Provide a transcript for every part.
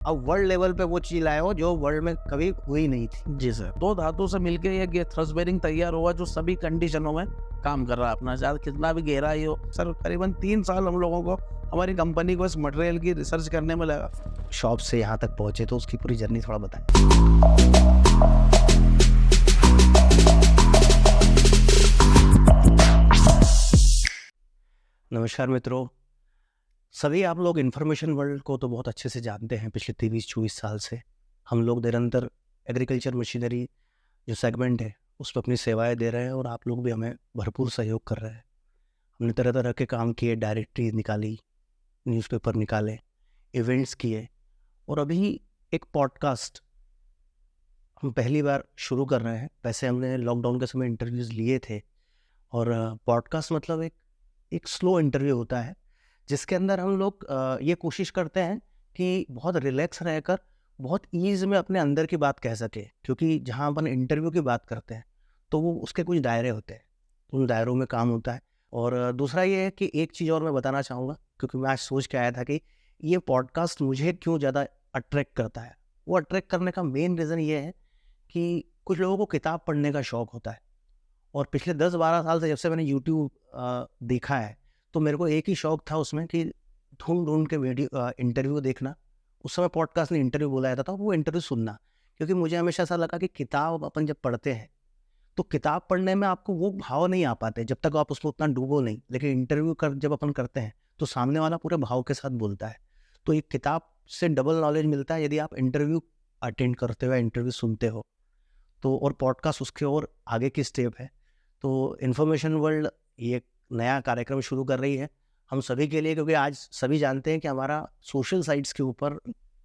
अब world level पे वो चीज लाए हो जो वर्ल्ड में कभी हुई नहीं थी। जी सर, 2 धातु से मिलके ये थ्रस्ट बेरिंग तैयार हुआ जो सभी कंडीशनों में काम कर रहा है अपना, चाहे कितना भी गहरा ही हो। सर करीबन 3 साल हम लोगों को, हमारी कंपनी को इस मटेरियल की रिसर्च करने में लगा। शॉप से यहाँ तक पहुंचे तो उसकी पूरी जर्नी थोड़ा बताएं। नमस्कार मित्रों, सभी आप लोग इन्फॉर्मेशन वर्ल्ड को तो बहुत अच्छे से जानते हैं। पिछले 23-24 साल से हम लोग निरंतर एग्रीकल्चर मशीनरी जो सेगमेंट है उस पर अपनी सेवाएं दे रहे हैं और आप लोग भी हमें भरपूर सहयोग कर रहे हैं। हमने तरह तरह के काम किए, डायरेक्टरी निकाली, न्यूज़पेपर निकाले, इवेंट्स किए और अभी एक पॉडकास्ट हम पहली बार शुरू कर रहे हैं। वैसे हमने लॉकडाउन के समय इंटरव्यूज़ लिए थे और पॉडकास्ट मतलब एक स्लो इंटरव्यू होता है जिसके अंदर हम लोग ये कोशिश करते हैं कि बहुत रिलैक्स रहकर बहुत ईज़ में अपने अंदर की बात कह सके, क्योंकि जहाँ अपन इंटरव्यू की बात करते हैं तो वो उसके कुछ दायरे होते हैं, उन दायरों में काम होता है। और दूसरा ये है कि एक चीज़ और मैं बताना चाहूँगा, क्योंकि मैं आज सोच के आया था कि ये पॉडकास्ट मुझे क्यों ज़्यादा अट्रैक्ट करता है। वो अट्रैक्ट करने का मेन रीज़न ये है कि कुछ लोगों को किताब पढ़ने का शौक़ होता है और पिछले 10-12 साल से जब से मैंने यूट्यूब देखा है तो मेरे को एक ही शौक़ था उसमें कि ढूंढ के वीडियो इंटरव्यू देखना। उस समय पॉडकास्ट ने इंटरव्यू बोला जाता था, वो इंटरव्यू सुनना, क्योंकि मुझे हमेशा ऐसा लगा कि किताब अपन जब पढ़ते हैं तो किताब पढ़ने में आपको वो भाव नहीं आ पाते जब तक आप उसमें उतना डूबो नहीं, लेकिन इंटरव्यू जब अपन करते हैं तो सामने वाला पूरे भाव के साथ बोलता है। तो एक किताब से डबल नॉलेज मिलता है यदि आप इंटरव्यू अटेंड करते हो, इंटरव्यू सुनते हो तो। और पॉडकास्ट उसके और आगे की स्टेप है। तो इन्फॉर्मेशन वर्ल्ड ये नया कार्यक्रम शुरू कर रही है हम सभी के लिए, क्योंकि आज सभी जानते हैं कि हमारा सोशल साइट्स के ऊपर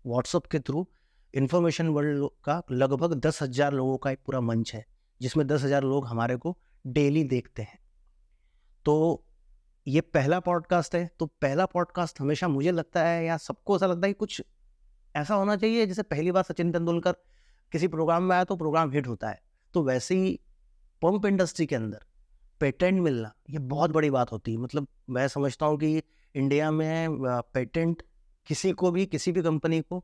व्हाट्सएप के थ्रू इन्फॉर्मेशन वर्ल्ड का लगभग 10,000 लोगों का एक पूरा मंच है, जिसमें 10,000 लोग हमारे को डेली देखते हैं। तो ये पहला पॉडकास्ट है, तो पहला पॉडकास्ट हमेशा मुझे लगता है या सबको ऐसा लगता है कि कुछ ऐसा होना चाहिए जैसे पहली बार सचिन तेंदुलकर किसी प्रोग्राम में आया तो प्रोग्राम हिट होता है, तो वैसे ही पंप इंडस्ट्री के अंदर पेटेंट मिलना ये बहुत बड़ी बात होती है। मतलब मैं समझता हूँ कि इंडिया में पेटेंट किसी को भी, किसी भी कंपनी को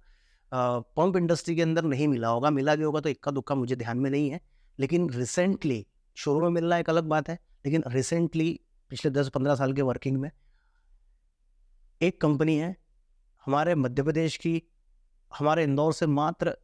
पंप इंडस्ट्री के अंदर नहीं मिला होगा, मिला भी होगा तो इक्का दुक्का, मुझे ध्यान में नहीं है। लेकिन रिसेंटली शुरू में मिलना एक अलग बात है, लेकिन रिसेंटली पिछले 10-15 साल के वर्किंग में एक कंपनी है हमारे मध्य प्रदेश की, हमारे इंदौर से मात्र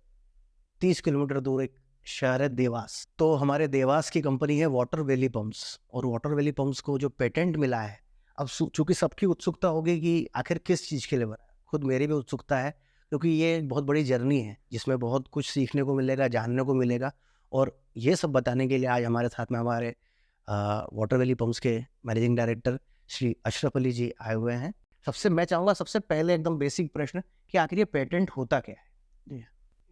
30 किलोमीटर दूर एक शहर है देवास। तो हमारे देवास की कंपनी है वाटर वैली पंप्स, और वाटर वैली पंप्स को जो पेटेंट मिला है, अब चूंकि सबकी उत्सुकता होगी कि आखिर किस चीज़ के लिए बना है, खुद मेरी भी उत्सुकता है, क्योंकि ये एक बहुत बड़ी जर्नी है जिसमें बहुत कुछ सीखने को मिलेगा, जानने को मिलेगा। और ये सब बताने के लिए आज हमारे साथ में हमारे वाटर वैली पंप्स के मैनेजिंग डायरेक्टर श्री अशरफ अली जी आए हुए हैं। मैं चाहूँगा सबसे पहले एकदम बेसिक प्रश्न कि आखिर ये पेटेंट होता क्या है?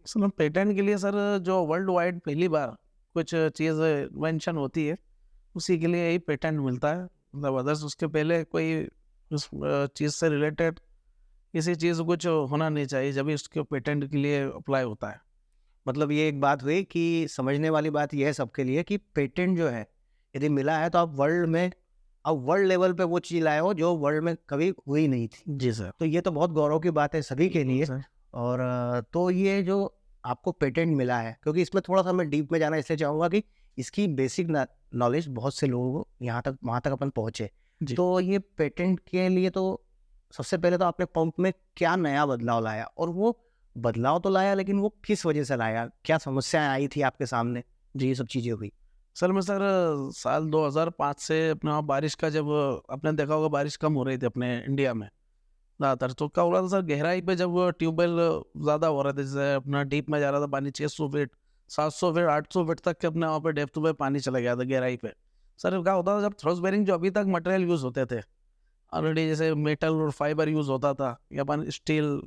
सर पेटेंट के लिए सर जो वर्ल्ड वाइड पहली बार कुछ चीज़ इन्वेंशन होती है उसी के लिए ही पेटेंट मिलता है। मतलब अदर्स उसके पहले कोई उस चीज़ से रिलेटेड किसी चीज़ कुछ होना नहीं चाहिए जब उसके पेटेंट के लिए अप्लाई होता है। मतलब ये एक बात हुई कि समझने वाली बात यह है सबके लिए कि पेटेंट जो है यदि मिला है तो आप वर्ल्ड लेवल पे वो चीज़ लाए हो जो वर्ल्ड में कभी हुई नहीं थी। जी सर। तो ये तो बहुत गौरव की बात है सभी के लिए। सर और तो ये जो आपको पेटेंट मिला है, क्योंकि इसमें थोड़ा सा मैं डीप में जाना इसलिए चाहूँगा कि इसकी बेसिक नॉलेज बहुत से लोगों को वहाँ तक अपन पहुँचे। तो ये पेटेंट के लिए तो सबसे पहले तो आपने पंप में क्या नया बदलाव लाया, और वो बदलाव तो लाया लेकिन वो किस वजह से लाया, क्या समस्याएं आई थी आपके सामने जो ये सब चीज़ें हुई? सर साल 2005 से अपने वहाँ बारिश का, जब आपने देखा होगा बारिश कम हो रही थी अपने इंडिया में ज़्यादातर, तो क्या हो रहा था सर, गहराई पे जब ट्यूबवेल ज़्यादा हो रहा था, जैसे अपना डीप में जा रहा था पानी 600 फीट 700 फीट 800 फीट तक के अपने वहाँ पे डेप्थ पे पानी चला गया था गहराई पे। सर क्या होता था, जब थ्रस्ट बेरिंग जो अभी तक मटेरियल यूज़ होते थे ऑलरेडी, जैसे मेटल और फाइबर यूज़ होता था या अपन स्टील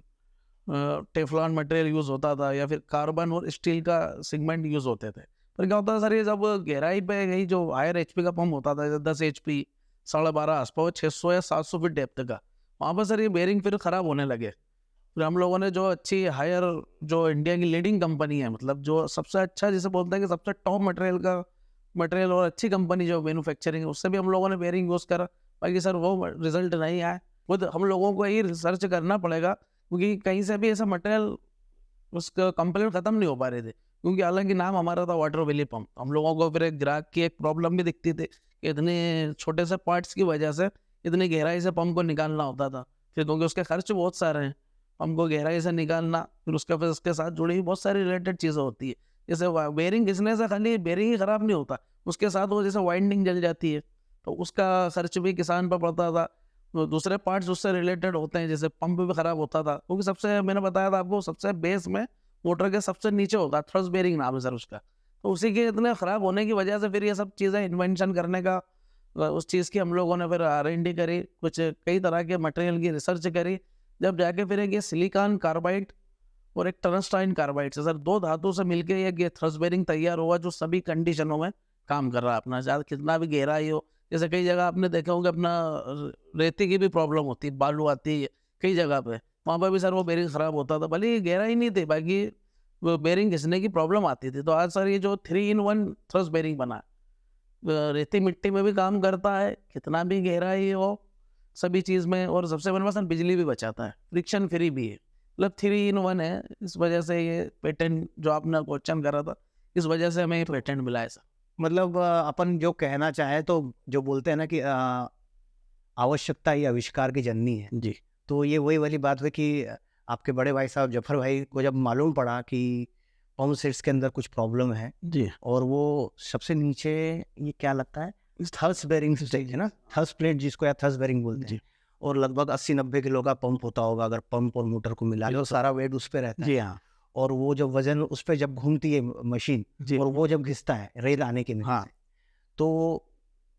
टेफ्लॉन मटेरियल यूज़ होता था या फिर कार्बन और स्टील का सेगमेंट यूज़ होते थे। पर क्या होता था सर, ये जब गहराई पे गई जो हायर HP का पंप होता था, जैसे 10 HP 12.5 आसपास 600 या 700 फीट डेप्थ का, वहाँ पर सर ये बेरिंग फिर ख़राब होने लगे। फिर हम लोगों ने जो अच्छी हायर, जो इंडिया की लीडिंग कंपनी है, मतलब जो सबसे अच्छा जिसे बोलते हैं कि सबसे टॉप मटेरियल और अच्छी कंपनी जो मैन्युफैक्चरिंग है, उससे भी हम लोगों ने बेरिंग यूज़ करा, बाकी सर वो रिजल्ट नहीं आया। खुद हम लोगों को ही रिसर्च करना पड़ेगा क्योंकि कहीं से भी ऐसा मटेरियल उसका कंप्लेंट खत्म नहीं हो पा रहे थे, क्योंकि हालांकि नाम हमारा था वाटर वैली पंप। हम लोगों को फिर एक ग्राहक की एक प्रॉब्लम भी दिखती थी कि इतने छोटे से पार्ट्स की वजह से इतनी गहराई से पंप को निकालना होता था। फिर क्योंकि उसके खर्च बहुत सारे हैं, पंप को गहराई से निकालना, फिर उसके साथ जुड़ी हुई बहुत सारी रिलेटेड चीज़ें होती है। जैसे बेरिंग घिसने से खाली बेरिंग ही खराब नहीं होता, उसके साथ वो जैसे वाइंडिंग जल जाती है तो उसका खर्च भी किसान पर पड़ता था। तो दूसरे पार्ट्स उससे रिलेटेड होते हैं, जैसे पंप भी खराब होता था, क्योंकि सबसे मैंने बताया था आपको सबसे बेस में मोटर के सबसे नीचे होता है, थ्रस्ट बेरिंग नाम है सर उसका। तो उसी के इतने खराब होने की वजह से फिर ये सब चीज़ें इन्वेंशन करने का उस चीज़ की हम लोगों ने फिर R&D करी, कुछ कई तरह के मटेरियल की रिसर्च करी, जब जाके फिर एक ये सिलिकॉन कार्बाइड और एक टंगस्टाइन कार्बाइड से सर 2 धातु से मिलके एक ये थ्रस्ट बेरिंग तैयार हुआ, जो सभी कंडीशनों में काम कर रहा है अपना, ज़्यादा कितना भी गहरा ही हो। जैसे कई जगह आपने देखे होंगे अपना रेती की भी प्रॉब्लम होती है, बालू आती है कई जगह पे, वहाँ पर भी सर वो बेरिंग खराब होता था, भले ही गहरा ही नहीं थी, बाकी वो बेरिंग घिसने की प्रॉब्लम आती थी। तो आज सर ये जो 3-in-1 थ्रस्ट बेरिंग बना है, रेती मिट्टी में भी काम करता है, कितना भी गहरा ही हो सभी चीज़ में, और सबसे बड़ी बात सर बिजली भी बचाता है, फ्रिक्शन फ्री भी है, मतलब 3-in-1 है। इस वजह से ये पेटेंट जो आपने क्वेश्चन करा था, इस वजह से हमें ये पेटेंट मिला है सर। मतलब अपन जो कहना चाहे तो जो बोलते हैं ना कि आवश्यकता ही आविष्कार की जननी है। जी तो ये वही वाली बात हुई कि आपके बड़े भाई साहब जफर भाई को जब मालूम पड़ा कि पंप सेट्स के अंदर कुछ प्रॉब्लम है, जी और वो सबसे नीचे ये क्या लगता है थर्स बेरिंग स्टेज है ना, थर्स प्लेट जिसको या थर्स बेरिंग बोलते हैं, जी और लगभग 80-90 किलो का पंप होता होगा अगर पंप और मोटर को मिला लो, सारा वेट उस पे रहता है। जी हाँ और वो जब वजन उस पे जब घूमती है मशीन, जी और वो जब घिसता है रेल आने के हाँ नीचे, तो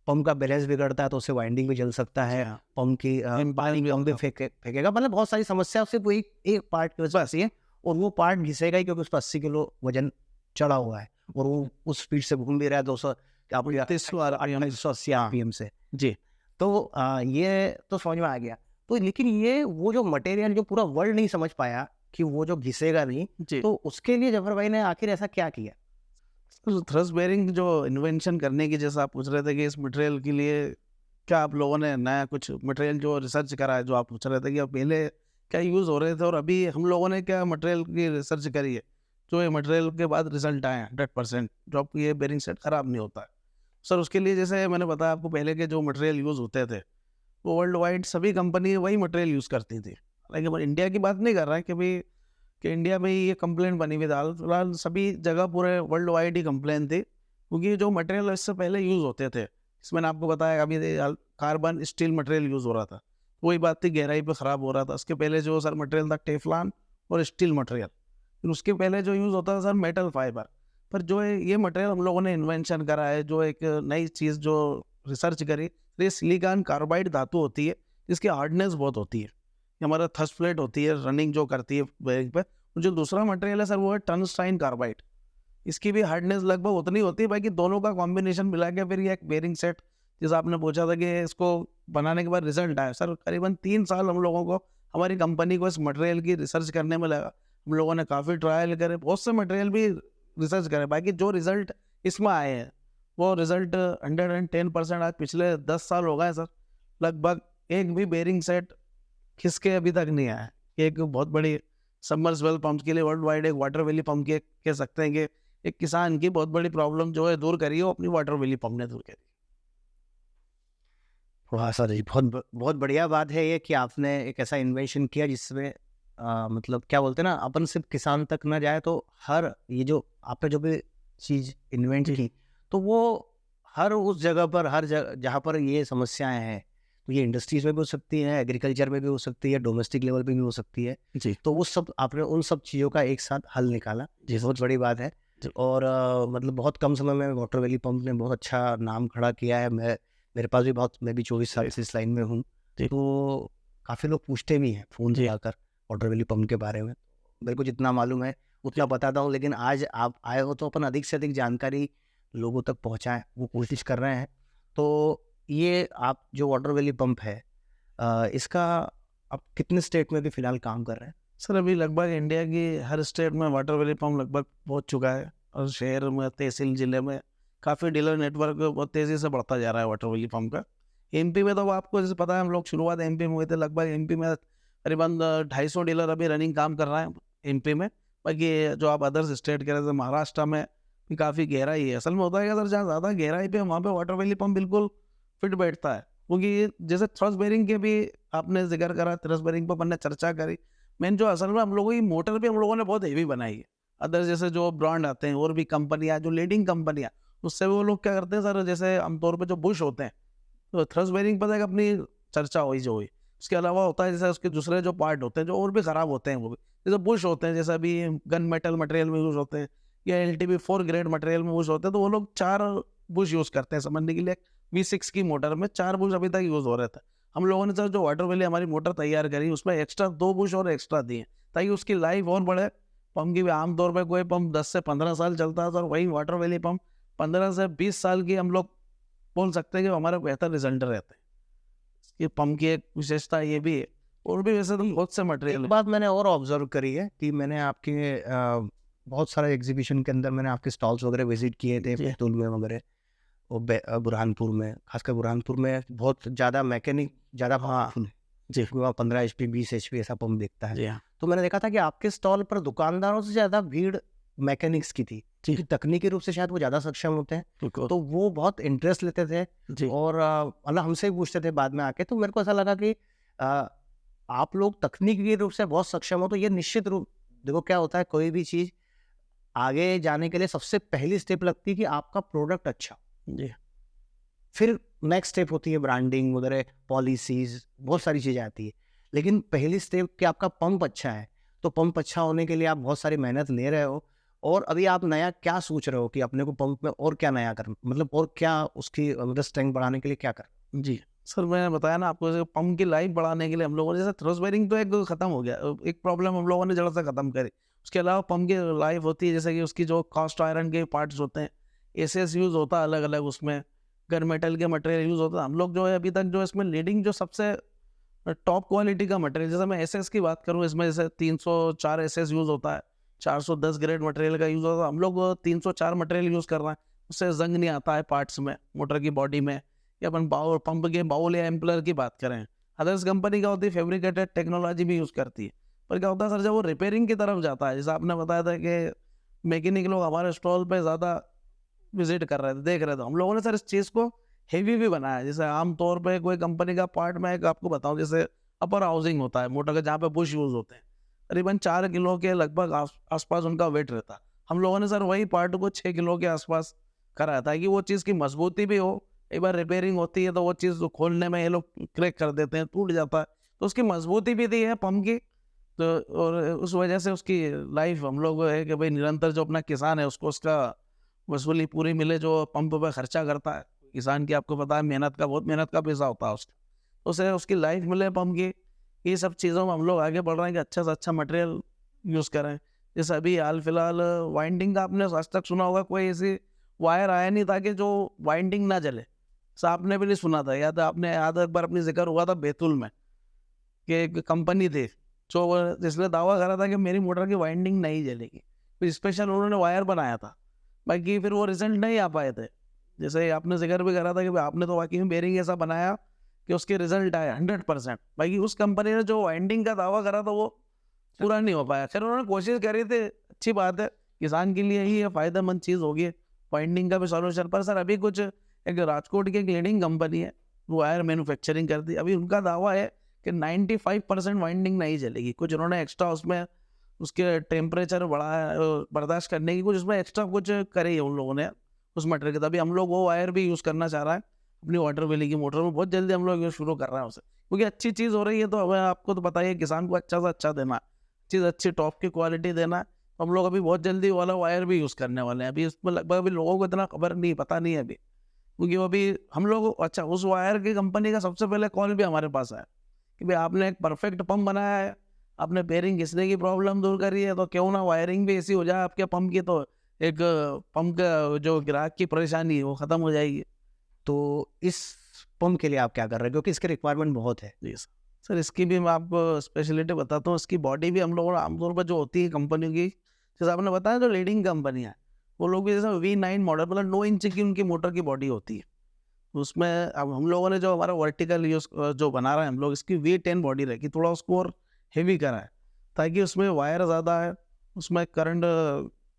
पंप का बैलेंस बिगड़ता है, तो उससे वाइंडिंग भी जल सकता है, हाँ। पंप की पानी भी पंप भी फेंकेगा, मतलब बहुत सारी समस्या सिर्फ वो एक पार्ट की वजह से है, और वो पार्ट घिसेगा ही क्योंकि उस पर 80 किलो वजन चढ़ा हुआ है, और वो उस स्पीड से घूम भी रहा है 200 2880 RPM से। जी तो ये तो समझ में आ गया। तो लेकिन ये वो जो मटेरियल जो पूरा वर्ल्ड नहीं समझ पाया कि वो जो घिसेगा नहीं, जी तो उसके लिए जफर भाई ने आखिर ऐसा क्या किया? थ्रस्ट बेरिंग जो इन्वेंशन करने की, जैसा आप पूछ रहे थे कि इस मटेरियल के लिए क्या आप लोगों ने नया कुछ मटेरियल जो रिसर्च करा है, जो आप पूछ रहे थे कि अब पहले क्या यूज़ हो रहे थे और अभी हम लोगों ने क्या मटेरियल की रिसर्च करी है, जो ये मटेरियल के बाद रिजल्ट आए हैं 100%, जो आपको ये बेरिंग सेट ख़राब नहीं होता है सर। उसके लिए जैसे मैंने बताया आपको, पहले के जो मटेरियल यूज़ होते थे वो वर्ल्ड वाइड सभी कंपनी वही मटेरियल यूज़ करती थी। हालांकि मैं इंडिया की बात नहीं कर रहा है कि भाई कि इंडिया में ही ये कंप्लेंट बनी हुई थी, फिलहाल सभी जगह पूरे वर्ल्ड वाइड ही कंप्लेन थी, क्योंकि जो मटेरियल इससे पहले यूज़ होते थे, इसमें आपको बताया अभी कार्बन स्टील मटेरियल यूज़ हो रहा था, वही बात थी, गहराई पे ख़राब हो रहा था। उसके पहले जो सर मटेरियल था टेफ्लॉन और स्टील मटेरियल, फिर उसके पहले जो यूज़ होता था सर मेटल फाइबर। पर जो ये मटेरियल हम लोगों ने इन्वेंशन करा है, जो एक नई चीज़ जो रिसर्च करी, तो ये सिलिकॉन कार्बाइड धातु होती है, जिसकी हार्डनेस बहुत होती है, ये हमारा थर्स्ट प्लेट होती है रनिंग जो करती है बेरिंग पे। और जो दूसरा मटेरियल है सर वो है टंगस्टाइन कार्बाइड, इसकी भी हार्डनेस लगभग उतनी होती है, बाकी दोनों का कॉम्बिनेशन मिला के फिर ये एक बेरिंग सेट, जैसा आपने पूछा था कि इसको बनाने के बाद रिजल्ट आया सर, करीबन 3 साल हम लोगों को, हमारी कंपनी को इस मटेरियल की रिसर्च करने में लगा। हम लोगों ने काफ़ी ट्रायल करे, बहुत से मटेरियल भी रिसर्च करे, बाकी जो रिजल्ट इसमें आए हैं वो रिजल्ट 110%। आज पिछले 10 साल हो गए सर, लगभग एक भी बेरिंग सेट खिसके अभी तक नहीं आया। एक बहुत बड़ी सबमर्सिबल पंप के लिए वर्ल्ड वाइड एक वाटर वैली पंप के कह सकते हैं कि एक किसान की बहुत बड़ी प्रॉब्लम जो है दूर करी है, वो अपनी वाटर वैली पंप ने दूर करी। वाह सर जी, बहुत बढ़िया बात है ये कि आपने एक ऐसा इन्वेंशन किया जिसमें मतलब क्या बोलते हैं ना, अपन सिर्फ किसान तक ना जाए, तो हर ये जो आपने जो भी चीज़ इन्वेंट की, तो वो हर उस जगह पर, हर जगह जहाँ पर ये समस्याएं हैं, तो ये इंडस्ट्रीज में भी हो सकती है, एग्रीकल्चर में भी हो सकती है, डोमेस्टिक लेवल पे भी हो सकती है। जी तो वो सब आपने उन सब चीज़ों का एक साथ हल निकाला, जी बहुत बड़ी बात है। जी। और मतलब बहुत कम समय में वाटर वैली पंप ने बहुत अच्छा नाम खड़ा किया है। मेरे पास भी मैं भी 24 साल से इस लाइन में हूँ, जी। तो काफ़ी लोग पूछते भी हैं फ़ोन जी। लगाकर वाटर वैली पंप के बारे में। मेरे को जितना मालूम है उतना बताता हूँ, लेकिन आज आप आए हो तो अपन अधिक से अधिक जानकारी लोगों तक पहुँचाएँ, वो कोशिश कर रहे हैं। तो ये आप जो वाटर वैली पंप है, इसका आप कितने स्टेट में भी फ़िलहाल काम कर रहे हैं? सर अभी लगभग इंडिया की हर स्टेट में वाटर वैली पंप लगभग पहुंच चुका है, और शहर में, तहसील जिले में काफ़ी डीलर नेटवर्क बहुत तेज़ी से बढ़ता जा रहा है वाटर वैली पंप का। एमपी में तो आपको जैसे पता है, हम लोग शुरुआत एमपी में हुए थे, लगभग एमपी में करीबन 250 डीलर अभी रनिंग काम कर रहा है एमपी में। बाकी जो आप अदर्स स्टेट कह रहे थे, महाराष्ट्र में भी काफ़ी गहराई है। असल में होता है कि सर जहाँ ज़्यादा गहराई पे वहाँ पे वाटर वैली पंप बिल्कुल फिट बैठता है, क्योंकि जैसे थ्रस्ट बेरिंग के भी आपने जिक्र करा, थ्रस्ट बेरिंग पर हमने चर्चा करी। मेन जो असल में हम लोगों की मोटर भी हम लोगों ने बहुत हेवी बनाई है। अदर जैसे जो ब्रांड आते हैं और भी कंपनियाँ जो लीडिंग कंपनियाँ, उससे वो लोग क्या करते हैं सर, जैसे आमतौर पर जो बुश होते हैं, तो थ्रस्ट बेरिंग पर एक अपनी चर्चा हुई जो हुई। उसके अलावा होता है जैसे उसके दूसरे जो पार्ट होते हैं जो और भी ख़राब होते हैं, वो भी जैसे बुश होते हैं, जैसे अभी गन मेटल मटेरियल में यूज़ होते हैं या LTB4 ग्रेड मटेरियल में यूज़ होते हैं, तो वो लोग 4 बुश यूज़ करते हैं। समझने के लिए V6 की मोटर में 4 बुश अभी तक यूज़ हो रहे थे। हम लोगों ने सर जो वाटर वैली हमारी मोटर तैयार करी, उसमें एक्स्ट्रा 2 बुश और एक्स्ट्रा दिए ताकि उसकी लाइफ और बढ़े। पंप की भी आमतौर पर कोई पंप 10 से 15 साल चलता है, और वही वाटर वैली पंप 15 से 20 साल की हम लोग बोल सकते हैं कि हमारा बेहतर रिजल्ट रहते हैं। ये पंप की एक विशेषता ये भी है, और भी वैसे तो बहुत से मटेरियल एक बात मैंने और ऑब्जर्व करी है कि मैंने आपके बहुत सारे एग्जीबिशन के अंदर मैंने आपके स्टॉल्स वगैरह विजिट किए थे, बैतूल में वगैरह और बुरहानपुर में, खासकर बुरहानपुर में बहुत ज़्यादा मैकेनिक ज़्यादा पावरफुल है जी, वहाँ 15 HP 20 HP ऐसा पंप देखता है। जी हाँ तो मैंने देखा था कि आपके स्टॉल पर दुकानदारों से ज़्यादा भीड़ मैकेनिक्स की थी, क्योंकि तकनीकी रूप से शायद वो ज़्यादा सक्षम होते हैं, तो वो बहुत इंटरेस्ट लेते थे जी और मतलब हमसे भी पूछते थे बाद में आके। तो मेरे को ऐसा लगा कि आप लोग तकनीकी रूप से बहुत सक्षम हो, तो ये निश्चित रूप, देखो क्या होता है, कोई भी चीज़ आगे जाने के लिए सबसे पहली स्टेप लगती है कि आपका प्रोडक्ट अच्छा, जी फिर नेक्स्ट स्टेप होती है ब्रांडिंग वगैरह, पॉलिसीज, बहुत सारी चीज़ें आती है। लेकिन पहली स्टेप कि आपका पंप अच्छा है, तो पंप अच्छा होने के लिए आप बहुत सारी मेहनत ले रहे हो, और अभी आप नया क्या सोच रहे हो कि अपने को पंप में और क्या नया कर, मतलब और क्या उसकी मतलब स्ट्रेंथ बढ़ाने के लिए क्या कर? जी सर, मैंने बताया ना आपको, जैसे पंप की लाइफ बढ़ाने के लिए हम लोगों ने, जैसे थ्रस्ट बेरिंग तो एक खत्म हो गया, एक प्रॉब्लम हम लोगों ने जड़ से खत्म करी। उसके अलावा पंप की लाइफ होती है जैसे कि उसकी जो कास्ट आयरन के पार्ट्स होते हैं, एसएस यूज़ होता है अलग अलग, उसमें गन मेटल के मटेरियल यूज़ होता है। हम लोग जो है अभी तक जो इसमें लीडिंग जो सबसे टॉप क्वालिटी का मटेरियल, जैसे मैं एसएस की बात करूँ, इसमें जैसे 304 एसएस यूज़ होता है, 410 ग्रेड मटेरियल का यूज़ होता है। हम लोग 304 मटेरियल यूज़ कर रहे हैं, उससे जंग नहीं आता है पार्ट्स में, मोटर की बॉडी में, या अपन बाउल, पंप के बाउल या एम्पलर की बात करें। अदर्स कंपनी का होती है फैब्रिकेटेड टेक्नोलॉजी भी यूज़ करती है। पर क्या होता है सर, जब वो रिपेयरिंग की तरफ जाता है, जैसे आपने बताया था कि मैकेनिक लोग हमारे स्टॉल पे ज़्यादा विजिट कर रहे थे, देख रहे थे, हम लोगों ने सर इस चीज़ को हेवी भी बनाया। जैसे आमतौर पे कोई कंपनी का पार्ट में एक आपको बताऊं, जैसे अपर हाउसिंग होता है मोटर का, जहाँ पे बुश यूज़ होते हैं, करीबन 4 किलो के लगभग आसपास उनका वेट रहता है। हम लोगों ने सर वही पार्ट को 6 किलो के आसपास करा था कि वो चीज़ की मजबूती भी हो। एक बार रिपेयरिंग होती है तो वो चीज़ खोलने में ये लोग क्रैक कर देते हैं, टूट जाता है, तो उसकी मजबूती भी दी है पंप की। तो और उस वजह से उसकी लाइफ, हम लोग है कि भाई निरंतर जो अपना किसान है उसको उसका वसूली पूरी मिले, जो पंप पे खर्चा करता है किसान की, आपको पता है मेहनत का, बहुत मेहनत का पैसा होता है उसका, तो उसे उसकी लाइफ मिले पंप की। ये सब चीज़ों में हम लोग आगे बढ़ रहे हैं कि अच्छा से अच्छा मटेरियल यूज़ करें। जैसे अभी हाल फिलहाल वाइंडिंग का आपने आज तक सुना होगा, कोई ऐसी वायर आया नहीं था कि जो वाइंडिंग ना जले। सो आपने भी नहीं सुना था, याद आपने याद एक बार अपनी जिक्र हुआ था बैतूल में कि एक कंपनी थी जो जिसने दावा करा था कि मेरी मोटर की वाइंडिंग नहीं जलेगी, फिर स्पेशल उन्होंने वायर बनाया था, बाकी फिर वो रिजल्ट नहीं आ पाए थे। जैसे आपने जिक्र भी करा था कि आपने तो वाकई में बेरिंग ऐसा बनाया कि उसके रिजल्ट आए 100%, बाकी उस कंपनी ने जो वाइंडिंग का दावा करा था वो पूरा नहीं हो पाया। खैर उन्होंने कोशिश करी थी, अच्छी बात है, किसान के लिए ही ये फ़ायदेमंद चीज़ होगी वाइंडिंग का भी सॉल्यूशन। पर सर अभी कुछ एक राजकोट की एक लीडिंग कंपनी है, वो वायर मैन्युफैक्चरिंग करती है, अभी उनका दावा है कि 95% वाइंडिंग नहीं चलेगी। कुछ उन्होंने एक्स्ट्रा उसमें उसके टेम्परेचर बढ़ाया, बर्दाश्त करने की कुछ उसमें एक्स्ट्रा कुछ करी है उन लोगों ने उस मटेरियल के। तभी हम लोग वो वायर भी यूज़ करना चाह रहा है अपनी वाटर वैली की मोटर में, बहुत जल्दी हम लोग ये शुरू कर रहे हैं उसे, क्योंकि अच्छी चीज़ हो रही है। तो हमें, आपको तो पता ही है, किसान को अच्छा से अच्छा देना है, चीज़ अच्छी टॉप की क्वालिटी देना है। तो हम लोग अभी बहुत जल्दी वाला वायर भी यूज़ करने वाले हैं। अभी इसमें लगभग अभी लोगों को इतना खबर नहीं, पता नहीं है अभी, क्योंकि वो अभी हम लोग, अच्छा उस वायर की कंपनी का सबसे पहले कॉल भी हमारे पास आया कि भाई आपने एक परफेक्ट पंप बनाया है, आपने बेरिंग घिसने की प्रॉब्लम दूर करी है, तो क्यों ना वायरिंग भी ऐसी हो जाए आपके पंप की, तो एक पंप का जो ग्राहक की परेशानी है वो ख़त्म हो जाएगी। तो इस पंप के लिए आप क्या कर रहे हो, क्योंकि इसके रिक्वायरमेंट बहुत है? जी सर, इसकी भी मैं आपको स्पेशलिटी बताता हूँ। इसकी बॉडी भी हम लोगों आमतौर पर जो होती है कंपनियों की, जैसे आपने बताया जो लीडिंग कंपनियाँ, वो लोग भी जैसे V9 मॉडल, मतलब 9 इंच की उनकी मोटर की बॉडी होती है। उसमें अब हम लोगों ने जो हमारा वर्टिकल यूज जो बना रहे हैं हम लोग, इसकी V10 बॉडी रखी, थोड़ा उसको और हेवी करा है, ताकि उसमें वायर ज़्यादा है, उसमें करंट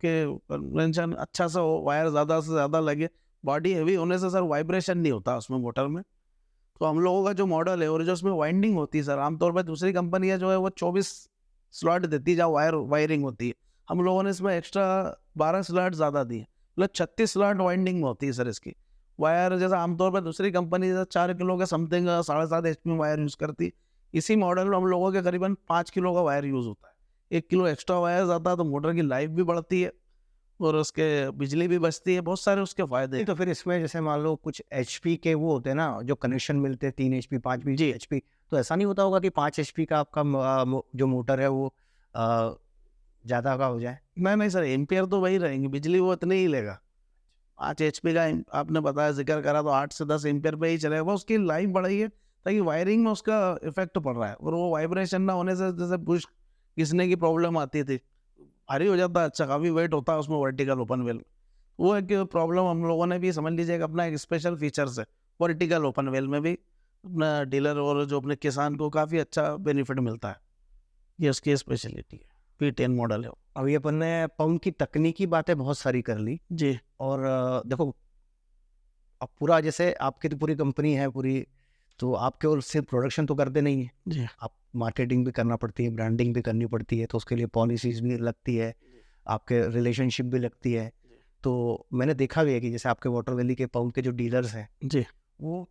के कन्वेंशन अच्छा सा हो, वायर ज़्यादा से ज़्यादा लगे। बॉडी हेवी होने से सर वाइब्रेशन नहीं होता उसमें मोटर में। तो हम लोगों का जो मॉडल है और जो उसमें वाइंडिंग होती है सर, आमतौर पर दूसरी कंपनियां जो है वो 24 स्लॉट देती है जहाँ वायरिंग होती है। हम लोगों ने इसमें एक्स्ट्रा 12 स्लॉट ज़्यादा दिए, मतलब 36 स्लॉट वाइंडिंग में होती है सर इसकी। वायर जैसा आमतौर पर दूसरी कंपनी जैसा 4 किलो का समथिंग 7.5 HP वायर यूज़ करती है, इसी मॉडल में हम लोगों के करीबन 5 किलो का वायर यूज़ होता है। 1 किलो एक्स्ट्रा वायर जाता है तो मोटर की लाइफ भी बढ़ती है और उसके बिजली भी बचती है, बहुत सारे उसके फायदे नहीं हैं। तो फिर इसमें जैसे मान लो कुछ एचपी के वो होते हैं ना जो कनेक्शन मिलते हैं 3 HP 5 जी। एचपी, तो ऐसा नहीं होता होगा कि 5 HP का आपका जो मोटर है वो ज़्यादा का हो जाए? नहीं सर, एम्पियर तो वही रहेंगे, बिजली वो इतनी ही लेगा। 5 HP का आपने बताया जिक्र करा तो 8 से 10 एम्पियर पे ही चलेगा, वो उसकी लाइफ बढ़ाई है ताकि वायरिंग में उसका इफेक्ट पड़ रहा है और वो वाइब्रेशन ना होने से जैसे बुश घिसने की प्रॉब्लम आती थी, भारी हो जाता है, अच्छा काफ़ी वेट होता है उसमें वर्टिकल ओपन वेल में। वो एक प्रॉब्लम हम लोगों ने भी समझ लीजिए कि अपना एक स्पेशल फीचर्स है, वर्टिकल ओपन वेल में भी अपना डीलर और जो अपने किसान को काफ़ी अच्छा बेनिफिट मिलता है, ये उसकी स्पेशलिटी है। P10 मॉडल है वो। अभी अपन ने पंप की तकनीकी बातें बहुत सारी कर ली जी। और देखो अब पूरा जैसे आपकी तो पूरी कंपनी है पूरी, तो आपके और सिर्फ प्रोडक्शन तो करते नहीं है, जी। आप मार्केटिंग भी करना पड़ती है, ब्रांडिंग भी करनी पड़ती है, तो उसके लिए पॉलिसीज भी लगती है, आपके रिलेशनशिप भी लगती है। तो मैंने देखा भी है कि जैसे आपके वाटर वैली के पंप के जो डीलर्स हैं जी। वो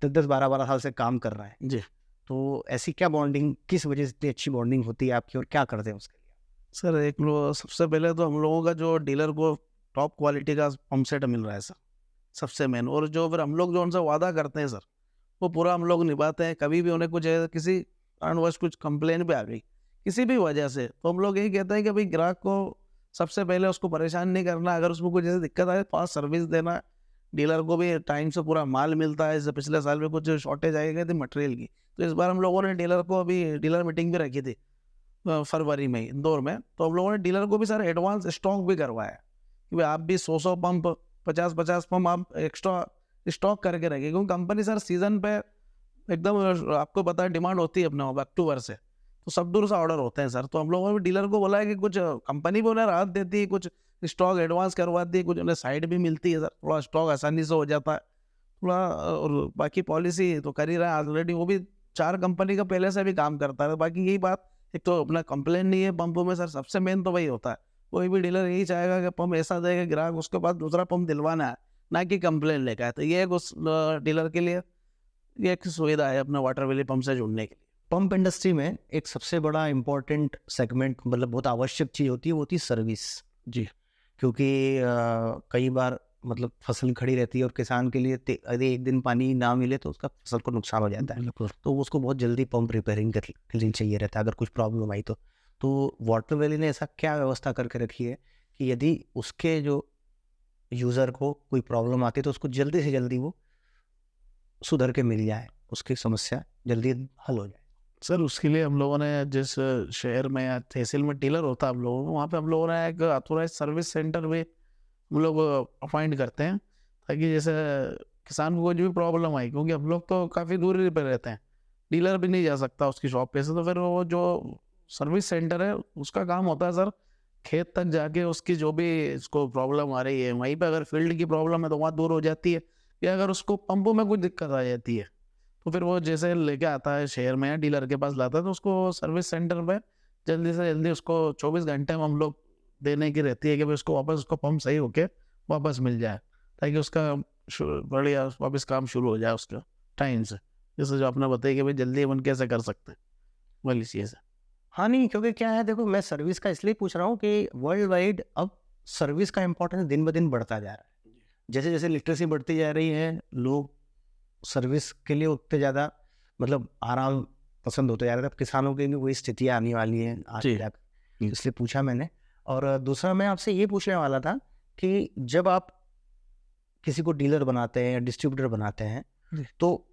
10-10 12-12 साल से काम कर रहे हैं, जी। तो ऐसी क्या बॉन्डिंग, किस वजह से इतनी अच्छी बॉन्डिंग होती है आपकी और क्या करते हैं उसके लिए? सर एक लो सबसे पहले तो हम लोगों का जो डीलर को टॉप क्वालिटी का पंप सेट मिल रहा है सर, सबसे मेन। और जो फिर हम लोग जो उनसे वादा करते हैं सर, वो पूरा हम लोग निभाते हैं। कभी भी उन्हें कुछ किसी कारणवश कुछ कंप्लेन भी आ गई किसी भी वजह से, तो हम लोग यही कहते हैं कि भाई ग्राहक को सबसे पहले उसको परेशान नहीं करना, अगर उसमें कुछ ऐसी दिक्कत आए फास्ट सर्विस देना। डीलर को भी टाइम से पूरा माल मिलता है, जैसे पिछले साल में कुछ शॉर्टेज आई गई थी मटेरियल की, तो इस बार हम लोगों ने डीलर को अभी डीलर मीटिंग भी रखी थी फरवरी में इंदौर में, तो हम लोगों ने डीलर को भी सर एडवांस स्टॉक भी करवाया कि भाई आप भी 100 पंप 50 पंप आप एक्स्ट्रा स्टॉक करके रखिए, क्योंकि कंपनी सर सीजन पे एकदम आपको पता है डिमांड होती है अपने अक्टूबर से, तो सब दूर से ऑर्डर होते हैं सर। तो हम लोगों ने भी डीलर को बोला है कि कुछ कंपनी भी उन्हें राहत देती है, कुछ स्टॉक एडवांस करवाती है, कुछ उन्हें साइड भी मिलती है सर, थोड़ा स्टॉक आसानी से हो जाता है थोड़ा। और बाकी पॉलिसी तो कर ही रहा है ऑलरेडी, वो भी 4 कंपनी का पहले से भी काम करता है। बाकी यही बात, एक तो अपना कंप्लेन नहीं है पंपों में सर, सबसे मेन तो वही होता है। कोई भी डीलर यही चाहेगा कि पंप ऐसा दे कि ग्राहक उसके पास दूसरा पंप दिलवाना है, ना कि कंप्लेन लेकर है। तो ये एक उस डीलर के लिए ये एक सुविधा है अपना वाटर वैली पंप से जुड़ने के लिए। पंप इंडस्ट्री में एक सबसे बड़ा इम्पोर्टेंट सेगमेंट, मतलब बहुत आवश्यक चीज़ होती है, वो होती है सर्विस। जी। क्योंकि कई बार मतलब फसल खड़ी रहती है और किसान के लिए यदि एक दिन पानी ना मिले तो उसका फसल को नुकसान हो जाता है, बिल्कुल। तो उसको बहुत जल्दी पंप रिपेयरिंग के लिए चाहिए रहता है अगर कुछ प्रॉब्लम आई तो वाटर वैली ने ऐसा क्या व्यवस्था करके रखी है कि यदि उसके जो यूज़र को कोई प्रॉब्लम आती है तो उसको जल्दी से जल्दी वो सुधर के मिल जाए, उसकी समस्या जल्दी हल हो जाए? सर उसके लिए हम लोगों ने जिस शहर में या तहसील में डीलर होता है हम लोगों को, वहाँ पे हम लोगों ने एक ऑथोराइज सर्विस सेंटर भी हम लोग अपॉइंट करते हैं, ताकि जैसे किसान को जो भी प्रॉब्लम आई, क्योंकि हम लोग तो काफ़ी दूरी पे रहते हैं, डीलर भी नहीं जा सकता उसकी शॉप पे से, तो फिर वो जो सर्विस सेंटर है उसका काम होता है सर खेत तक जाके उसकी जो भी इसको प्रॉब्लम आ रही है, वहीं पे अगर फील्ड की प्रॉब्लम है तो वहाँ दूर हो जाती है, या अगर उसको पंपों में कुछ दिक्कत आ जाती है तो फिर वो जैसे लेके आता है शहर में या डीलर के पास लाता है, तो उसको सर्विस सेंटर पे जल्दी से जल्दी उसको 24 घंटे में हम लोग देने की रहती है कि भाई उसको वापस उसको पंप सही होके वापस मिल जाए, ताकि उसका बढ़िया वापस काम शुरू हो जाए उसका टाइम से। जैसे जो आपने बताया कि भाई जल्दी अपन कैसे कर सकते हैं वाली चीज़ है। हाँ नहीं, क्योंकि क्या है, देखो मैं सर्विस का इसलिए पूछ रहा हूँ कि वर्ल्ड वाइड अब सर्विस का इम्पोर्टेंस दिन ब दिन बढ़ता जा रहा है। जैसे जैसे लिटरेसी बढ़ती जा रही है, लोग सर्विस के लिए उतने ज़्यादा मतलब आराम पसंद होते जा रहे थे। अब किसानों की भी वही स्थितियाँ आने वाली हैं आगे जाकर, इसलिए पूछा मैंने। और दूसरा मैं आपसे ये पूछने वाला था कि जब आप किसी को डीलर बनाते हैं या डिस्ट्रीब्यूटर बनाते हैं, तो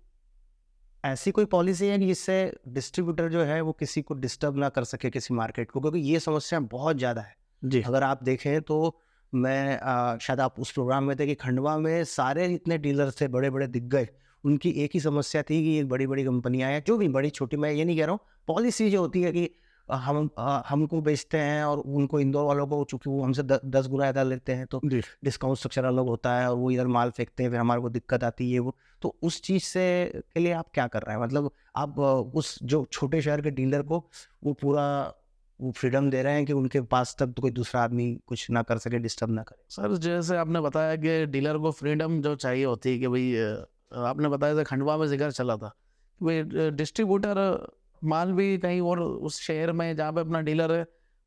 ऐसी कोई पॉलिसी है कि जिससे डिस्ट्रीब्यूटर जो है वो किसी को डिस्टर्ब ना कर सके किसी मार्केट को, क्योंकि ये समस्या बहुत ज़्यादा है। जी। अगर आप देखें तो मैं शायद आप उस प्रोग्राम में थे कि खंडवा में सारे इतने डीलर थे बड़े बड़े दिग्गज, उनकी एक ही समस्या थी कि एक बड़ी बड़ी कंपनियां हैं, जो भी बड़ी छोटी, मैं ये नहीं कह रहा हूँ पॉलिसी जो होती है कि हमको बेचते हैं और उनको इंदौर वालों को, चूंकि वो हमसे 10 गुना ज़्यादा लेते हैं, तो जी डिस्काउंट स्ट्रक्चर अलग होता है और वो इधर माल फेंकते हैं, फिर हमारे को दिक्कत आती है वो। तो उस चीज़ से के लिए आप क्या कर रहे हैं? मतलब आप उस जो छोटे शहर के डीलर को वो पूरा वो फ्रीडम दे रहे हैं कि उनके पास तक तो कोई दूसरा आदमी कुछ ना कर सके, डिस्टर्ब ना करे। सर, जैसे आपने बताया कि डीलर को फ्रीडम जो चाहिए होती है कि भाई आपने बताया था, खंडवा में जिक्र चला था कि भाई डिस्ट्रीब्यूटर माल भी कहीं और उस शहर में जहाँ पे अपना डीलर है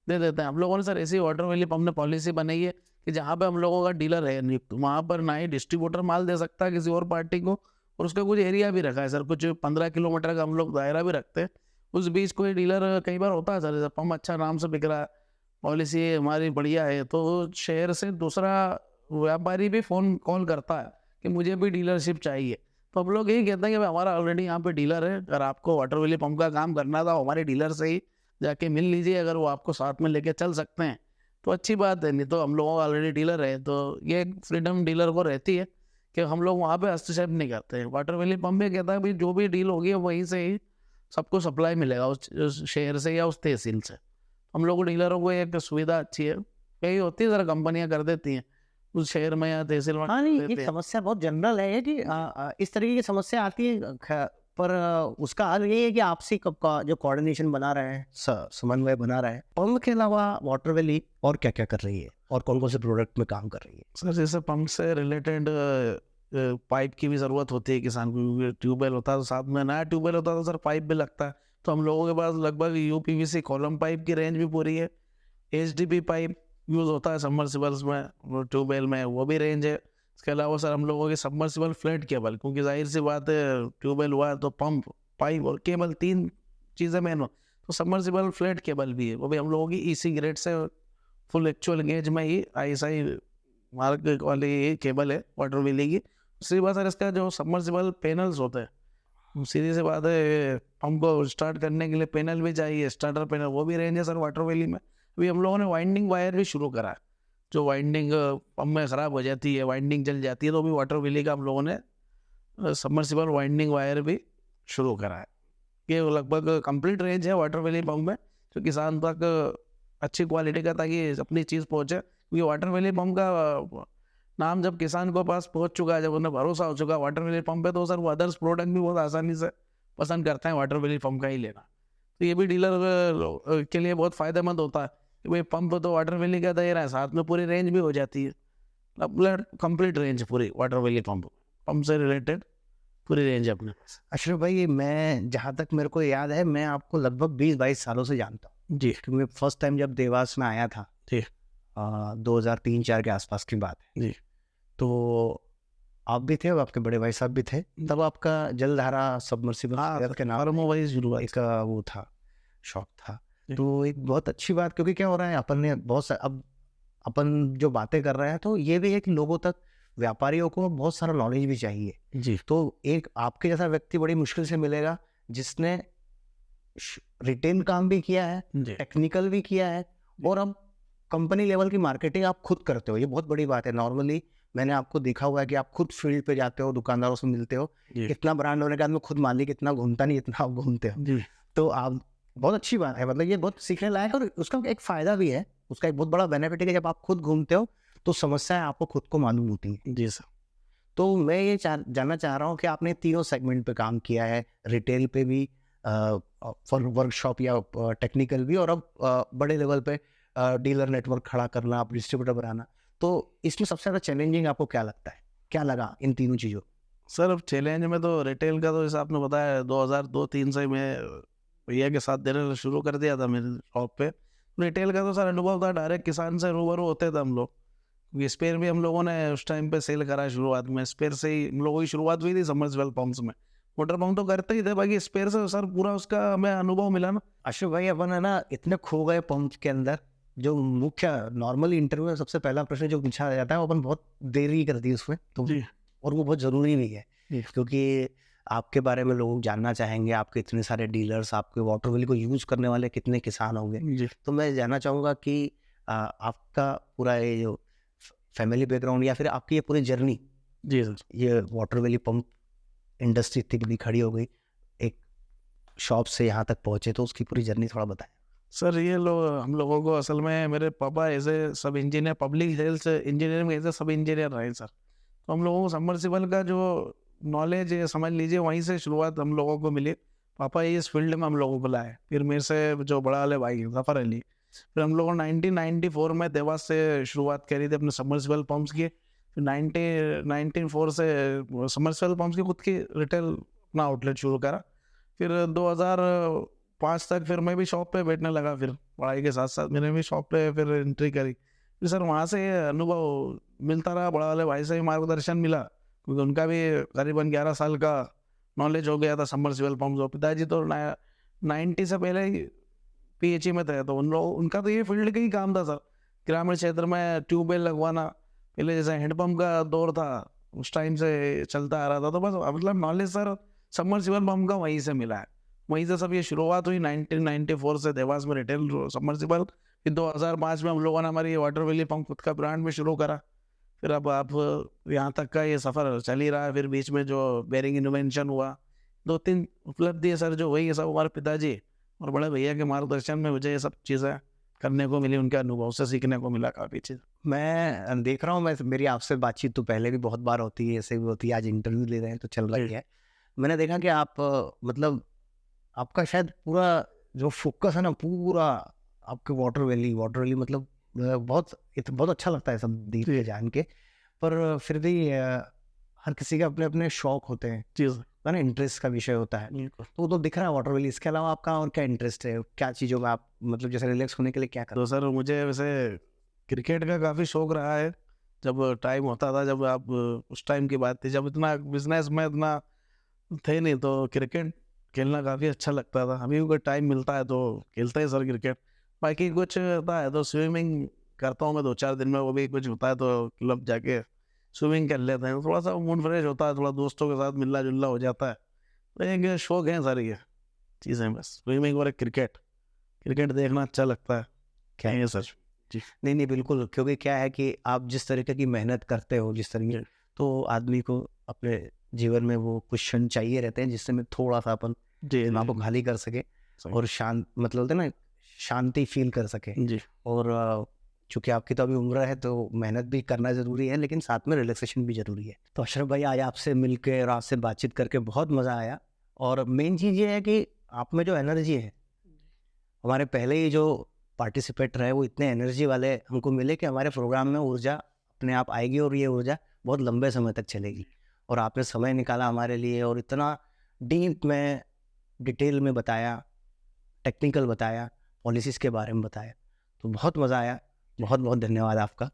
दे देते हैं। हम लोगों ने सर ऐसी वाटर वैली पंप ने पॉलिसी बनाई है कि जहाँ पे हम लोगों का डीलर है नियुक्त, वहाँ पर ना ही डिस्ट्रीब्यूटर माल दे सकता है किसी और पार्टी को, और उसका कुछ एरिया भी रखा है सर, कुछ 15 किलोमीटर का हम लोग दायरा भी रखते हैं। उस बीच कोई डीलर कई बार होता है सर, जैसे पंप अच्छा नाम से बिक रहा है, पॉलिसी हमारी बढ़िया है, तो शहर से दूसरा व्यापारी भी फ़ोन कॉल करता है कि मुझे भी डीलरशिप चाहिए। तो हम लोग यही कहते हैं कि भाई हमारा ऑलरेडी यहाँ पे डीलर है, अगर आपको वाटर वैली पंप का काम करना था हमारे डीलर से ही जाके मिल लीजिए, अगर वो आपको साथ में लेके चल सकते हैं तो अच्छी बात है, नहीं तो हम लोगों का ऑलरेडी डीलर है। तो ये फ्रीडम डीलर को रहती है कि हम लोग वहाँ पे हस्तक्षेप नहीं करते हैं। वाटर वैली पंप में कहता है भाई जो भी डील होगी वहीं से ही सबको सप्लाई मिलेगा, उस शहर से या उस तहसील से। हम लोग डीलरों को एक सुविधा अच्छी है, कई होती है सर कंपनियां कर देती हैं उस शहर में या तहसील में हाँ, कर नहीं, देते ये हैं। समस्या बहुत जनरल है कि इस तरीके की समस्या आती है, पर उसका हल ये है कि आपसी का जो कोऑर्डिनेशन बना रहे हैं, समन्वय बना रहे हैं। पंप के अलावा वाटर वैली और क्या क्या कर रही है और कौन कौन से प्रोडक्ट में काम कर रही है? सर जैसे पंप से रिलेटेड पाइप की भी ज़रूरत होती है किसान को, क्योंकि ट्यूबवेल होता है तो साथ में नया ट्यूबवेल होता है तो सर पाइप भी लगता है। तो हम लोगों के पास लगभग यूपीवीसी कॉलम पाइप की रेंज भी पूरी है, एचडीपी पाइप यूज़ होता है सबमर्सिबल्स में, वो ट्यूबवेल में वो भी रेंज है। इसके अलावा सर हम लोगों के सबमर्सिबल फ्लैट केबल, क्योंकि जाहिर सी बात है ट्यूबवेल हुआ तो पंप, पाइप और केबल 3 चीज़ें मेन हो, तो सबमर्सिबल फ्लैट केबल भी है, वो भी हम लोगों की ईसी ग्रेड से फुल एक्चुअल गेज में ही आईएसआई मार्क वाली केबल है वाटर वैली की। दूसरी बात सर, इसका जो सबमर्सिबल पैनल्स होते हैं, सीधी सी बात है पंप को स्टार्ट करने के लिए पैनल भी चाहिए, स्टार्टर पैनल, वो भी रेंज है सर वाटर वैली में। अभी हम लोगों ने वाइंडिंग वायर भी शुरू करा है, जो वाइंडिंग पंप में ख़राब हो जाती है, वाइंडिंग जल जाती है, तो भी वाटर वैली का हम लोगों ने सबमर्सिबल वाइंडिंग वायर भी शुरू करा है। ये लगभग कंप्लीट रेंज है वाटर वैली पंप में, जो किसान तक अच्छी क्वालिटी का ताकि अपनी चीज़ पहुँचे। क्योंकि वाटर वैली पंप का नाम जब किसान को पास पहुँच चुका है, जब उन्हें भरोसा हो चुका है वाटर वैली पंप पे, तो सर वो अदर्स प्रोडक्ट भी बहुत आसानी से पसंद करते हैं वाटर वैली पंप का ही लेना। तो ये भी डीलर के लिए बहुत फ़ायदेमंद होता है कि भाई पंप तो वाटर वैली का दे रहा है, साथ में पूरी रेंज भी हो जाती है, मतलब कंप्लीट रेंज पूरी वाटर वैली पंप से रिलेटेड पूरी रेंज है अपने पास। अशरफ भाई, मैं जहाँ तक मेरे को याद है, मैं आपको लगभग 20-22 सालों से जानता हूँ। जी क्योंकि मैं फर्स्ट टाइम जब देवास में आया था, जी 2003-4 के आसपास की बात है, जी तो आप भी थे और आपके बड़े भाई साहब भी थे। तब आपका जलधारा सबमर्सिबल हाँ के नाम फार्मो वाइज शुरुआत। एक वो था, शौक था। जी। तो एक बहुत अच्छी बात, क्योंकि क्या हो रहा है, अपन ने अब अपन जो बातें कर रहे हैं, तो ये भी है कि लोगों तक, व्यापारियों को बहुत सारा नॉलेज भी चाहिए। जी तो एक आपके जैसा व्यक्ति बड़ी मुश्किल से मिलेगा जिसने रिटेल काम भी किया है, जी टेक्निकल भी किया है, और अब कंपनी लेवल की मार्केटिंग आप खुद करते हो। ये बहुत बड़ी बात है। नॉर्मली मैंने आपको देखा हुआ है कि आप खुद फील्ड पे जाते हो, दुकानदारों से मिलते हो। जी इतना ब्रांड होने के बाद में खुद मालिक इतना घूमता नहीं, इतना आप घूमते हो। जी तो आप, बहुत अच्छी बात है, मतलब ये बहुत सीखने लायक है, और उसका एक फ़ायदा भी है, उसका एक बहुत बड़ा बेनिफिट है कि जब आप खुद घूमते हो तो समस्याएं आपको खुद को मालूम होती हैं। जी सर। तो मैं ये जानना चाह रहा हूँ कि आपने तीनों सेगमेंट पे काम किया है, रिटेल पे भी, फॉर वर्कशॉप या टेक्निकल भी, और अब बड़े लेवल पे डीलर नेटवर्क खड़ा करना, आप डिस्ट्रीब्यूटर बनाना। तो इसमें सबसे ज़्यादा चैलेंजिंग आपको क्या लगता है, क्या लगा इन तीनों चीज़ों? सर अब चैलेंज में तो रिटेल का, तो जैसे आपने बताया 2002-3 से मैं भैया के साथ देना शुरू कर दिया था मेरे शॉप पे। रिटेल का तो सर अनुभव था, डायरेक्ट किसान से रूबरू होते थे हम लोग, क्योंकि स्पेयर भी हम लोगों ने उस टाइम पे सेल करा शुरुआत में, स्पेयर से ही हम लोगों की शुरुआत हुई थी सबमर्सिबल पंप्स में। मोटर पंप तो करते ही थे, बाकी स्पेयर से सर पूरा उसका हमें अनुभव मिला ना। अशोक भाई, अपन है ना इतने खो गए पंप के अंदर, जो मुख्य नॉर्मली इंटरव्यू में सबसे पहला प्रश्न जो पूछा जाता है, वो अपन बहुत देरी कर दी उसमें, तो जी और वो बहुत ज़रूरी भी है, जी क्योंकि आपके बारे में लोग जानना चाहेंगे, आपके इतने सारे डीलर्स, आपके वाटर वैली को यूज़ करने वाले कितने किसान होंगे। जी तो मैं जानना चाहूँगा कि आपका पूरा ये जो फैमिली बैकग्राउंड, या फिर आपकी ये पूरी जर्नी, जी सर। ये वाटर वैली पंप इंडस्ट्री इतनी बड़ी खड़ी हो गई, एक शॉप से यहाँ तक पहुँचे, तो उसकी पूरी जर्नी थोड़ा बताएं। सर ये लोग हम लोगों को असल में मेरे पापा ऐसे सब इंजीनियर, पब्लिक हेल्थ इंजीनियरिंग में ऐसे सब इंजीनियर रहे सर। तो हम लोगों को सबमर्सिबल का जो नॉलेज है समझ लीजिए वहीं से शुरुआत हम लोगों को मिली। पापा इस फील्ड में हम लोगों को लाए, फिर मेरे से जो बड़ा वाले भाई हैं, जफ़र अली, फिर हम लोगों ने 1994 में देवास से शुरुआत करी थी अपने सबमर्सिबल पंप्स की। फिर 1994 से सबमर्सिबल पंप्स की खुद की रिटेल अपना आउटलेट शुरू करा। फिर 2005 तक फिर मैं भी शॉप पे बैठने लगा, फिर पढ़ाई के साथ साथ मैंने भी शॉप पे फिर एंट्री करी। फिर सर वहाँ से अनुभव मिलता रहा, बड़ा वाले भाई से भी मार्गदर्शन मिला, क्योंकि उनका भी करीबन 11 साल का नॉलेज हो गया था सबमर्सिबल पंप्स। पिताजी तो 90 से पहले ही पीएचई में थे, तो उनका तो ये फील्ड का ही काम था सर, ग्रामीण क्षेत्र में ट्यूबवेल लगवाना। पहले जैसे हैंडपम्प का दौर था उस टाइम से चलता आ रहा था, तो बस मतलब नॉलेज सर सबमर्सिबल पंप का वहीं से मिला है। वहीं से सब ये शुरुआत हुई 1994 से देवास में रिटेल सबमर्सिबल। फिर 2005 में हम लोगों ने हमारी वाटर वैली पंप खुद का ब्रांड में शुरू करा। फिर अब आप यहाँ तक का ये सफ़र चल ही रहा है। फिर बीच में जो बेरिंग इन्वेंशन हुआ, 2-3 उपलब्धि है सर जो वही है सब हमारे पिताजी और बड़े भैया के मार्गदर्शन में मुझे ये सब चीज़ें करने को मिली, उनके अनुभव से सीखने को मिला काफ़ी चीज़। मैं देख रहा हूँ, मैं मेरी आपसे बातचीत तो पहले भी बहुत बार होती है, ऐसे भी होती है, आज इंटरव्यू ले रहे हैं तो चल रही है। मैंने देखा कि आप मतलब आपका शायद पूरा जो फोकस है ना, पूरा आपके वाटर वैली मतलब बहुत अच्छा लगता है सब देख के जान के। पर फिर भी हर किसी के अपने अपने शौक होते हैं, चीज़ है ना, इंटरेस्ट का विषय होता है। तो वो तो दिख रहा है वाटर वैली, इसके अलावा आपका और क्या इंटरेस्ट है, क्या चीज़ों में आप मतलब जैसे रिलैक्स होने के लिए क्या करते तो सर मुझे वैसे क्रिकेट का काफ़ी शौक रहा है। जब टाइम होता था, जब आप उस टाइम की बात थी जब इतना बिजनेस में इतना थे नहीं, तो क्रिकेट खेलना काफ़ी अच्छा लगता था। अभी भी कोई टाइम मिलता है तो खेलते हैं सर क्रिकेट। बाकी कुछ होता है तो स्विमिंग करता हूँ मैं 2-4 दिन में, वो भी कुछ होता है तो क्लब जाके स्विमिंग कर लेते हैं, थोड़ा सा मूड फ्रेश होता है, थोड़ा दोस्तों के साथ मिलना जुलना हो जाता है। तो एक शौक है सारी ये चीज़ें, बस स्विमिंग और एक क्रिकेट देखना अच्छा लगता है। क्या है सर? जी नहीं बिल्कुल, क्योंकि क्या है कि आप जिस तरीके की मेहनत करते हो, जिस तरीके, तो आदमी को अपने जीवन में वो कुछ क्षण चाहिए रहते हैं जिससे मैं थोड़ा सा अपन जी दिमाग को खाली कर सके और शांत मतलब होता है ना, शांति फील कर सके। जी और चूंकि आपकी तो अभी उम्र है तो मेहनत भी करना ज़रूरी है, लेकिन साथ में रिलैक्सेशन भी ज़रूरी है। तो अशरफ भाई, आज आपसे मिलकर और आपसे बातचीत करके बहुत मज़ा आया। और मेन चीज़ ये है कि आप में जो एनर्जी है, हमारे पहले ही जो पार्टिसिपेट रहे वो इतने एनर्जी वाले हमको मिले कि हमारे प्रोग्राम में ऊर्जा अपने आप आएगी और ये ऊर्जा बहुत लंबे समय तक चलेगी। और आपने समय निकाला हमारे लिए और इतना डीप में डिटेल में बताया, टेक्निकल बताया, पॉलिसीज़ के बारे में बताया, तो बहुत मज़ा आया। बहुत बहुत धन्यवाद आपका।